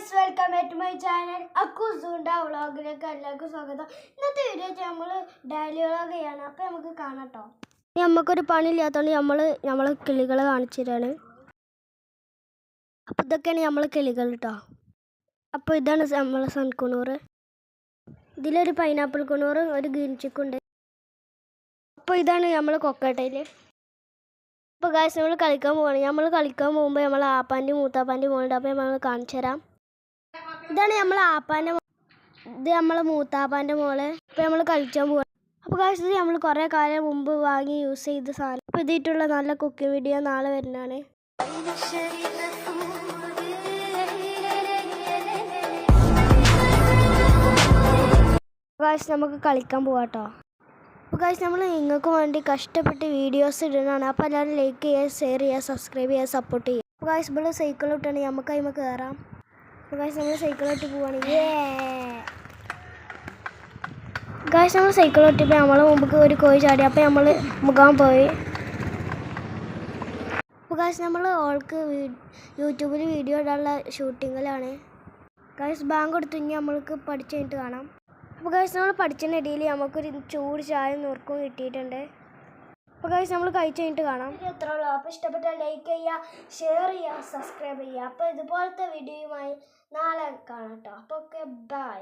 Guys welcome back to my channel അക്കൂസുണ്ട വ്ളോഗിലേക്ക് എല്ലാവർക്കും സ്വാഗതം. ഇന്നത്തെ വീഡിയോ നമ്മൾ ഡെയിലി വ്ളോഗ് ചെയ്യാണ്. അപ്പോൾ നമുക്ക് കാണാം കേട്ടോ. നമുക്കൊരു പണിയില്ലാത്തതുകൊണ്ട് നമ്മൾ കിളികളെ കാണിച്ചു തരാണ്. അപ്പോൾ ഇതൊക്കെയാണ് നമ്മൾ കിളികൾ കേട്ടോ. അപ്പോൾ ഇതാണ് നമ്മൾ സൺകുണൂറ്. ഇതിലൊരു പൈനാപ്പിൾ കുണൂറ്, ഒരു ഗ്രീൻ ചിക്കുണ്ട്. അപ്പോൾ ഇതാണ് നമ്മൾ കൊക്കട്ടയിൽ. അപ്പോൾ ഗൈസ് നമ്മൾ കളിക്കാൻ പോവാണ്. നമ്മൾ കളിക്കാൻ പോകുമ്പോൾ നമ്മൾ ആപ്പാൻ്റെ മൂത്താപ്പാൻ്റെ മോളുണ്ട്. അപ്പോൾ നമ്മൾ കാണിച്ചു തരാം. ഇതാണ് നമ്മൾ ആപ്പാൻ്റെ, ഇത് നമ്മളെ മൂത്താപ്പാൻ്റെ മോള്. അപ്പോൾ നമ്മൾ കളിക്കാൻ പോവാണ്. അപ്പോൾ ഗൈസ് ഇത് നമ്മൾ കുറേ കാലം മുമ്പ് വാങ്ങി യൂസ് ചെയ്ത സാധനം. അപ്പോൾ ഇതിട്ടുള്ള നല്ല കുക്കിംഗ് വീഡിയോ നാളെ വരുന്നതാണ്. ഗൈസ് നമുക്ക് കളിക്കാൻ പോവാം കേട്ടോ. അപ്പോൾ ഗൈസ് നമ്മൾ നിങ്ങൾക്ക് വേണ്ടി കഷ്ടപ്പെട്ട് വീഡിയോസ് ഇടുന്നതാണ്. അപ്പോൾ എല്ലാവരും ലൈക്ക് ചെയ്യുക, ഷെയർ ചെയ്യുക, സബ്സ്ക്രൈബ് ചെയ്യുക, സപ്പോർട്ട് ചെയ്യുക. അപ്പോൾ ഗൈസ് ഇവിടെ സൈക്കിൾ ഇട്ടാണ് നമുക്ക് അതിൽ കയറാം. അപ്പോൾ ഗൈസ് നമ്മൾ സൈക്കിൾ ഇട്ട് പോവാണ്. ഗൈസ് നമ്മൾ സൈക്കിൾ ഇട്ടിപ്പോൾ നമ്മളെ മുമ്പ് ഒരു കോഴി ചാടി. അപ്പോൾ നമ്മൾ മുഖാൻ പോയി. അപ്പോൾ ഗൈസ് നമ്മൾ ഓൾക്ക് യൂട്യൂബിൽ വീഡിയോ ഇടാനുള്ള ഷൂട്ടിങ്ങിലാണ്. ഗൈസ് ബാങ്ക് കൊടുത്തു കഴിഞ്ഞാൽ നമ്മൾക്ക് പഠിച്ചു കഴിഞ്ഞിട്ട് കാണാം. അപ്പോൾ ഗൈസ് നമ്മൾ പഠിച്ചതിനിടയിൽ നമുക്കൊരു ചൂട് ചായ നുറുക്കും കിട്ടിയിട്ടുണ്ട്. അപ്പോൾ ഗൈസ് നമ്മൾ കഴിച്ച് കഴിഞ്ഞിട്ട് കാണാം. എത്ര ഉള്ളൂ. അപ്പോൾ ഇഷ്ടപ്പെട്ടാൽ ലൈക്ക് ചെയ്യുക, ഷെയർ ചെയ്യുക, സബ്സ്ക്രൈബ് ചെയ്യുക. അപ്പോൾ ഇതുപോലത്തെ വീഡിയോയുമായി നാളെ കാണാം കേട്ടോ. അപ്പോൾ ഓക്കെ, ബൈ.